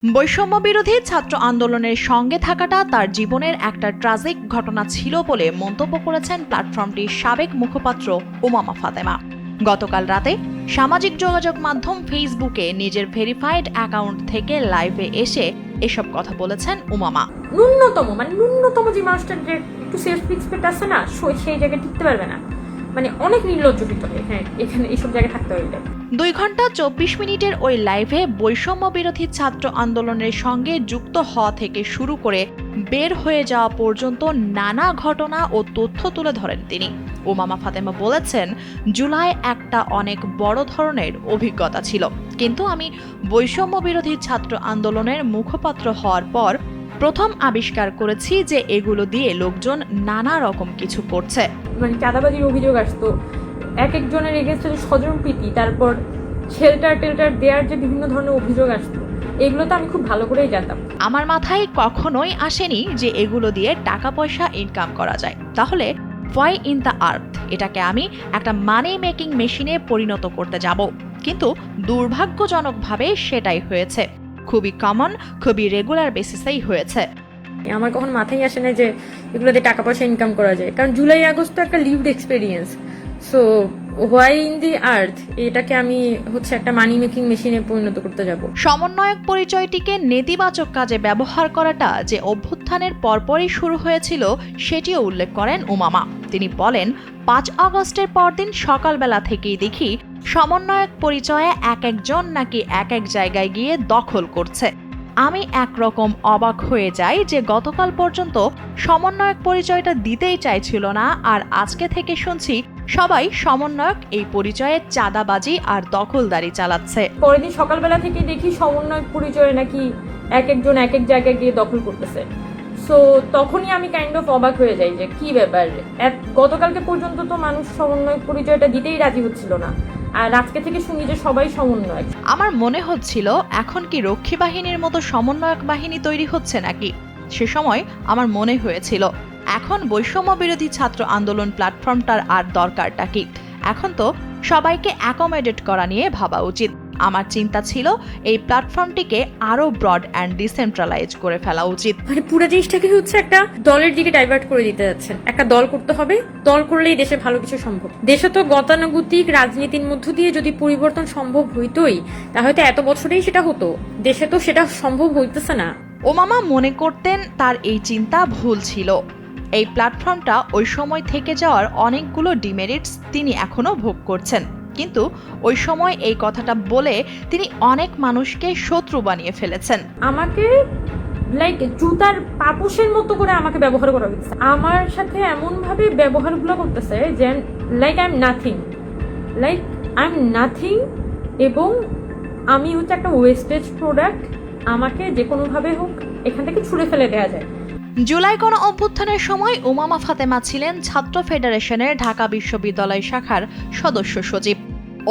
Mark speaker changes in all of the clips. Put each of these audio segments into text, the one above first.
Speaker 1: বৈষম্য বিরোধী ছাত্র আন্দোলনের সঙ্গে থাকাটা তার জীবনের একটা ট্রাজিক ঘটনা ছিল বলে মন্তব্য করেছেন প্ল্যাটফর্মটির সাবেক মুখপাত্র উমামা ফাতেমা। গতকাল রাতে সামাজিক যোগাযোগ মাধ্যম ফেসবুকে নিজের ভেরিফাইড অ্যাকাউন্ট থেকে লাইভে এসে এসব কথা বলেছেন উমামা।
Speaker 2: ন্যূনতম যে মানুষটার যে একটু সেলফ রেসপেক্ট আছে না, সেই জায়গায় টিকতে পারবে না। অনেক নির্লজ্জ ভিতরে, এখানে এইসব জায়গায় থাকতে পারবে।
Speaker 1: 2 ঘন্টা 24 মিনিটের ওই লাইভে বৈষম্য বিরোধী ছাত্র আন্দোলনের সঙ্গে যুক্ত হওয়া থেকে শুরু করে বের হয়ে যাওয়া পর্যন্ত নানা ঘটনা ও তথ্য তুলে ধরেন তিনি। উমামা ফাতেমা বলেছেন, জুলাই একটা অনেক বড় ধরনের অভিজ্ঞতা ছিল, কিন্তু আমি বৈষম্য বিরোধী ছাত্র আন্দোলনের মুখপাত্র হওয়ার পর প্রথম আবিষ্কার করেছি যে এগুলো দিয়ে লোকজন নানা রকম কিছু করছে।
Speaker 2: চাঁদাবাজির অভিযোগ আসতো, এক একজনের এগেনস্টে স্বজনপ্রীতি, তারপর শেল্টার দেওয়ার যে বিভিন্ন ধরনের অভিযোগ আসতো, এগুলো তো আমি খুব ভালো করেই জানতাম।
Speaker 1: আমার মাথায় কখনোই আসেনি যে এগুলো দিয়ে টাকা পয়সা ইনকাম করা যায়। তাহলে হোয়াই ইন দ্য আর্থ এটাকে আমি একটা মানি মেকিং মেশিনে পরিণত করতে যাব। কিন্তু দুর্ভাগ্যজনকভাবে সেটাই হয়েছে। খুবই কমন, খুবই রেগুলার বেসিসেই হয়েছে।
Speaker 2: আমার কখন মাথায় আসে না যে এগুলো দিয়ে টাকা পয়সা ইনকাম করা যায়, কারণ জুলাই আগস্ট তো একটা lived experience. So why in the earth এটাকে আমি একটা মানি মেকিং মেশিনে পরিণত করতে যাব।
Speaker 1: সমন্বয়ক পরিচয়টিকে নেতিবাচক কাজে ব্যবহার করাটা যে অভ্যুত্থানের পরপরই শুরু হয়েছিল সেটিও উল্লেখ করেন উমামা। তিনি বলেন, 5 আগস্টের পরদিন সকালবেলা থেকেই দেখি সমন্বয়ক পরিচয়ে এক একজন নাকি এক এক জায়গায় গিয়ে দখল করছে। আমি একরকম অবাক হয়ে যাই যে গতকাল পর্যন্ত সমন্বয়ক পরিচয়টা দিতেই চাইছিল না, আর আজকে থেকে শুনছি সবাই সমন্বয়ক এই পরিচয়ে চাঁদাবাজি আর দখলদারি চালাচ্ছে।
Speaker 2: পরের দিন সকালবেলা থেকে দেখি সমন্বয়ক পরিচয়ে নাকি এক একজন এক এক জায়গায় গিয়ে দখল করতেছে। সো তখনই আমি কাইন্ড অফ অবাক হয়ে যাই যে কি ব্যাপার। গতকালকে পর্যন্ত তো মানুষ সমন্বয়ক পরিচয়টা দিতেই রাজি হচ্ছিল না, আর আজকে থেকে শুনি যে সবাই সমন্বয়ক।
Speaker 1: আমার মনে হচ্ছিল এখন কি রক্ষী বাহিনীর মতো সমন্বয়ক বাহিনী তৈরি হচ্ছে নাকি। সে সময় আমার মনে হয়েছিল এখন বৈষম্য বিরোধী ছাত্র আন্দোলন প্ল্যাটফর্মটার আর দরকারটা কি। এখন তো সবাইকে অ্যাকোমোডেট করা নিয়ে ভাবা উচিত। আমার চিন্তা ছিল এই প্ল্যাটফর্মটিকে আরো ব্রড অ্যান্ড ডিসেন্ট্রালাইজ করে ফেলা উচিত।
Speaker 2: পুরো জিনিসটাকে একটা দলের দিকে ডাইভার্ট করে দিতে যাচ্ছেন। একটা দল করতে হবে, দল করলেই দেশে ভালো কিছু সম্ভব। দেশে তো গতানুগতিক রাজনীতির মধ্য দিয়ে যদি পরিবর্তন সম্ভব হইতোই, তাহলে তো এত বছরেই সেটা হতো। দেশে তো সেটা সম্ভব হইতেছে না।
Speaker 1: ওমামা মনে করতেন তার এই চিন্তা ভুল ছিল। এই প্ল্যাটফর্মটা ওই সময় থেকে যাওয়ার অনেকগুলো ডিমেরিটস তিনি এখনো ভোগ করছেন, কিন্তু ওই সময় এই কথাটা বলে তিনি অনেক মানুষকে শত্রু বানিয়ে ফেলেছেন।
Speaker 2: আমাকে জুতার পাপোশের মতো করে আমাকে ব্যবহার করা হচ্ছে। আমার সাথে এমন ভাবে ব্যবহারগুলো করতেছে যে আই এম নাথিং, এবং আমি একটা ওয়েস্টেজ প্রোডাক্ট। আমাকে যে কোনো ভাবে হোক এখান থেকে ছুঁড়ে ফেলে দেওয়া যায়।
Speaker 1: জুলাই গণ অভ্যুত্থানের সময় উমামা ফাতেমা ছিলেন ছাত্র ফেডারেশনের ঢাকা বিশ্ববিদ্যালয় শাখার সদস্য সচিব।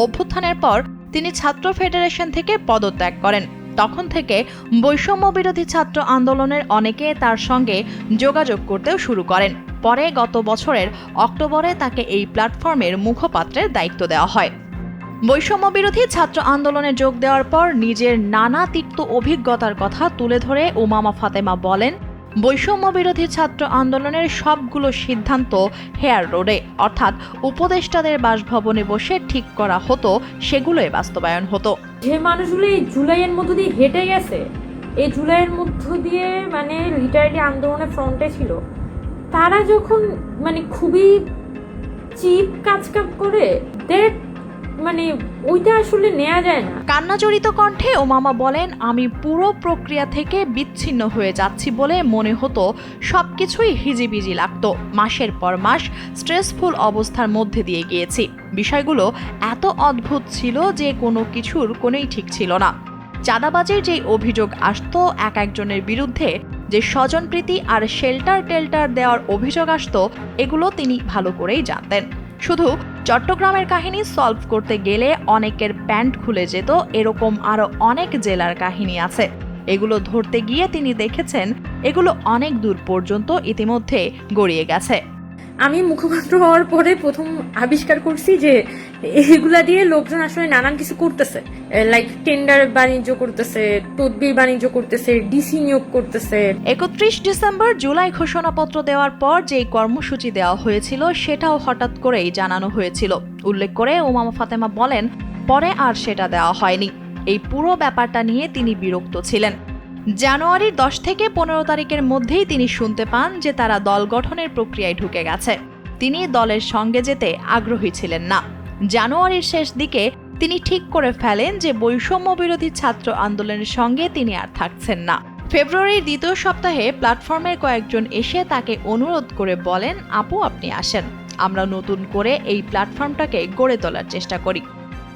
Speaker 1: অভ্যুত্থানের পর তিনি ছাত্র ফেডারেশন থেকে পদত্যাগ করেন। তখন থেকে বৈষম্য বিরোধী ছাত্র আন্দোলনের অনেকে তার সঙ্গে যোগাযোগ করতেও শুরু করেন। পরে গত বছরের অক্টোবরে তাকে এই প্ল্যাটফর্মের মুখপাত্রের দায়িত্ব দেওয়া হয়। বৈষম্য বিরোধী ছাত্র আন্দোলনে যোগ দেওয়ার পর নিজের নানা তিক্ত অভিজ্ঞতার কথা তুলে ধরে উমামা ফাতেমা বলেন, বৈষম্য বিরোধী ছাত্র আন্দোলনের সবগুলো সিদ্ধান্ত হেয়ার রোডে, অর্থাৎ উপদেষ্টাদের বাসভবনে বসে ঠিক করা হতো, সেগুলোই বাস্তবায়ন হতো।
Speaker 2: যে মানুষগুলো এই জুলাইয়ের মধ্য দিয়ে হেঁটে গেছে, এই জুলাইয়ের মধ্য দিয়ে লিটারেলি আন্দোলনের ফ্রন্টে ছিল, তারা যখন খুবই চিপ কাজ করে ওইটা আসলে নেওয়া যায় না।
Speaker 1: কান্নাজড়িত কণ্ঠে ওমামা বলেন, আমি পুরো প্রক্রিয়া থেকে বিচ্ছিন্ন হয়ে যাচ্ছি বলে মনে হতো। সবকিছুই হিজিবিজি লাগতো। মাসের পর মাস স্ট্রেসফুল অবস্থার মধ্যে দিয়ে গিয়েছি। বিষয়গুলো এত অদ্ভুত ছিল যে কোনো কিছুর কোনোই ঠিক ছিল না। চাঁদাবাজির যেই অভিযোগ আসতো এক একজনের বিরুদ্ধে, যে স্বজনপ্রীতি আর শেল্টার দেওয়ার অভিযোগ আসতো, এগুলো তিনি ভালো করেই জানতেন। শুধু চট্টগ্রামের কাহিনী সলভ করতে গেলে অনেকের প্যান্ট খুলে যেত, এরকম আরো অনেক জেলার কাহিনী আছে। এগুলো ধরতে গিয়ে তিনি দেখেছেন এগুলো অনেক দূর পর্যন্ত ইতিমধ্যে গড়িয়ে গেছে।
Speaker 2: আমি মুখপাত্র হওয়ার পরে প্রথম আবিষ্কার করছি যে এগুলা দিয়ে লোকজন আসলে নানান কিছু করতেছে, লাইক টেন্ডার বাণিজ্য করতেছে, তদবির বাণিজ্য করতেছে, ডিসি নিয়োগ করতেছে।
Speaker 1: 31 ডিসেম্বর জুলাই ঘোষণাপত্র দেওয়ার পর যেই কর্মসূচি দেওয়া হয়েছিল সেটাও হঠাৎ করেই জানানো হয়েছিল উল্লেখ করে উমামা ফাতেমা বলেন, পরে আর সেটা দেওয়া হয়নি। এই পুরো ব্যাপারটা নিয়ে তিনি বিরক্ত ছিলেন। জানুয়ারির 10 থেকে 15 তারিখের মধ্যেই তিনি শুনতে পান যে তারা দল গঠনের প্রক্রিয়ায় ঢুকে গেছে। তিনি দলের সঙ্গে যেতে আগ্রহী ছিলেন না। জানুয়ারির শেষ দিকে তিনি ঠিক করে ফেলেন যে বৈষম্য বিরোধী ছাত্র আন্দোলনের সঙ্গে তিনি আর থাকছেন না। ফেব্রুয়ারির দ্বিতীয় সপ্তাহে প্ল্যাটফর্মের কয়েকজন এসে তাকে অনুরোধ করে বলেন, আপু আপনি আসেন, আমরা নতুন করে এই প্ল্যাটফর্মটাকে গড়ে তোলার চেষ্টা করি।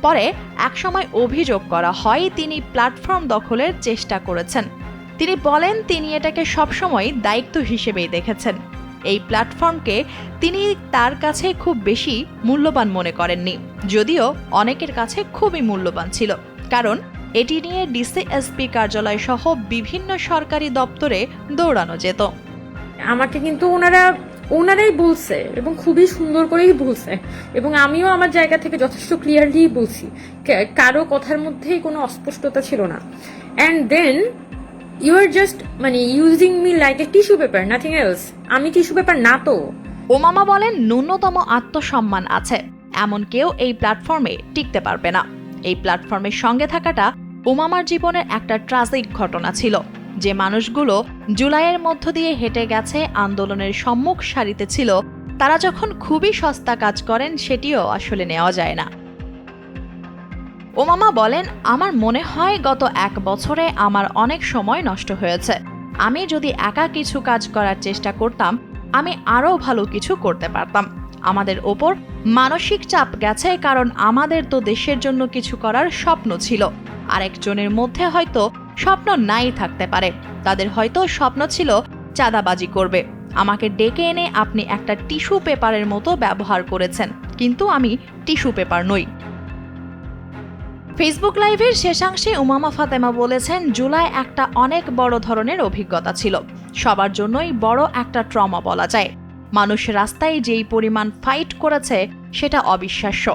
Speaker 1: পরে একসময় অভিযোগ করা হয় তিনি প্ল্যাটফর্ম দখলের চেষ্টা করেছেন। তিনি বলেন তিনি এটাকে সবসময় দায়িত্ব হিসেবেই দেখেছেন। এই প্ল্যাটফর্মকে তিনি তার কাছে খুব বেশি মূল্যবান মনে করেননি, যদিও অনেকের কাছে খুবই মূল্যবান ছিল, কারণ এটি নিয়ে ডিসিএসপি কার্যালয় সহ বিভিন্ন সরকারি দপ্তরে দৌড়ানো যেত।
Speaker 2: আমাকে কিন্তু ওনারাই বলছে এবং খুবই সুন্দর করেই বলছে, এবং আমিও আমার জায়গা থেকে যথেষ্ট ক্লিয়ারলি বলছি, কারো কথার মধ্যেই কোনো অস্পষ্টতা ছিল না। And then you are just using me like a tissue paper, nothing else. আমি টিস্যু পেপার না তো।
Speaker 1: ওমামা বলেন, ন্যূনতম আত্মসম্মান আছে এমন কেউ এই প্ল্যাটফর্মে টিকতে পারবে না। এই প্ল্যাটফর্মের সঙ্গে থাকাটা ওমামার জীবনের একটা ট্রাজিক ঘটনা ছিল। যে মানুষগুলো জুলাইয়ের মধ্য দিয়ে হেঁটে গেছে, আন্দোলনের সম্মুখ সারিতে ছিল, তারা যখন খুবই সস্তা কাজ করেন সেটিও আসলে নেওয়া যায় না। ওমামা বলেন, আমার মনে হয় গত 1 বছরে আমার অনেক সময় নষ্ট হয়েছে। আমি যদি একা কিছু কাজ করার চেষ্টা করতাম, আমি আরও ভালো কিছু করতে পারতাম। আমাদের ওপর মানসিক চাপ গেছে, কারণ আমাদের তো দেশের জন্য কিছু করার স্বপ্ন ছিল। আরেকজনের মধ্যে হয়তো স্বপ্ন নাই থাকতে পারে, তাদের হয়তো স্বপ্ন ছিল চাঁদাবাজি করবে। আমাকে ডেকে এনে আপনি একটা টিস্যু পেপারের মতো ব্যবহার করেছেন, কিন্তু আমি টিস্যু পেপার নই। ফেসবুক লাইভের শেষাংশে উমামা ফাতেমা বলেছেন, জুলাই একটা অনেক বড় ধরনের অভিজ্ঞতা ছিল, সবার জন্যই বড় একটা ট্রমা বলা যায়। মানুষ রাস্তায় যেই পরিমাণ ফাইট করেছে সেটা অবিশ্বাস্য।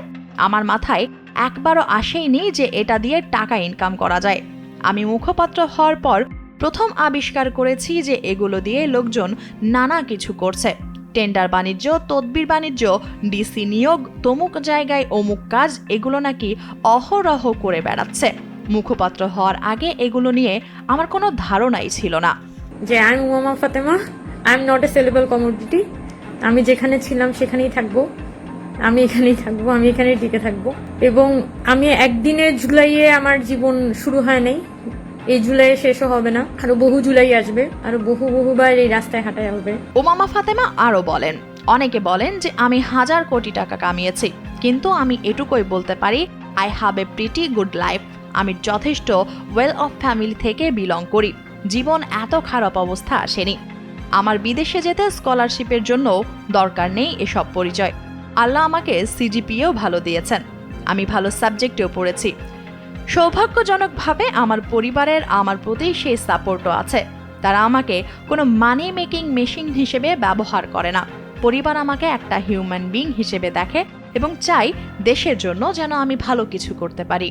Speaker 1: আমার মাথায় একবারও আসেইনি যে এটা দিয়ে টাকা ইনকাম করা যায়। আমি মুখপাত্র হওয়ার পর প্রথম আবিষ্কার করেছি যে এগুলো দিয়ে লোকজন নানা কিছু করছে, টেন্ডার বাণিজ্য, তদবির বাণিজ্য, ডিসি নিয়োগ, তমুক জায়গায় অমুক কাজ, এগুলো নাকি অহরহ করে বেড়াচ্ছে। মুখপাত্র হওয়ার আগে এগুলো নিয়ে আমার কোনো ধারণাই ছিল না।
Speaker 2: যে I am Umama Fatema, I am not a sellable commodity. আমি যেখানে ছিলাম সেখানেই থাকবো, আমি এখানেই থাকবো, আমি এখানেই টিকে থাকবো। এবং আমি একদিনে জুলাইয়ে আমার জীবন শুরু হয় নাই, এই জুলাইয়ে শেষও হবে না, আরো বহু জুলাই আসবে, আরো বহুবার এই রাস্তায় হাঁটাই হবে।
Speaker 1: উমামা ফাতেমা আরো বলেন, অনেকে বলেন যে আমি 1000 কোটি টাকা কামিয়েছি, কিন্তু আমি এটুকুই বলতে পারি, I have a pretty good life. আমি যথেষ্ট ওয়েল অফ ফ্যামিলি থেকে বিলং করি। জীবন এত খারাপ অবস্থা আসেনি। আমার বিদেশে যেতে স্কলারশিপের জন্য দরকার নেই এসব পরিচয়। আল্লাহ আমাকে সিজিপিএও ভালো দিয়েছেন, আমি ভালো সাবজেক্টেও পড়েছি। সৌভাগ্যজনকভাবে আমার পরিবারের আমার প্রতি সেই সাপোর্টও আছে। তারা আমাকে কোনো মানি মেকিং মেশিন হিসেবে ব্যবহার করে না। পরিবার আমাকে একটা হিউম্যান বিং হিসেবে দেখে এবং চাই দেশের জন্য যেন আমি ভালো কিছু করতে পারি।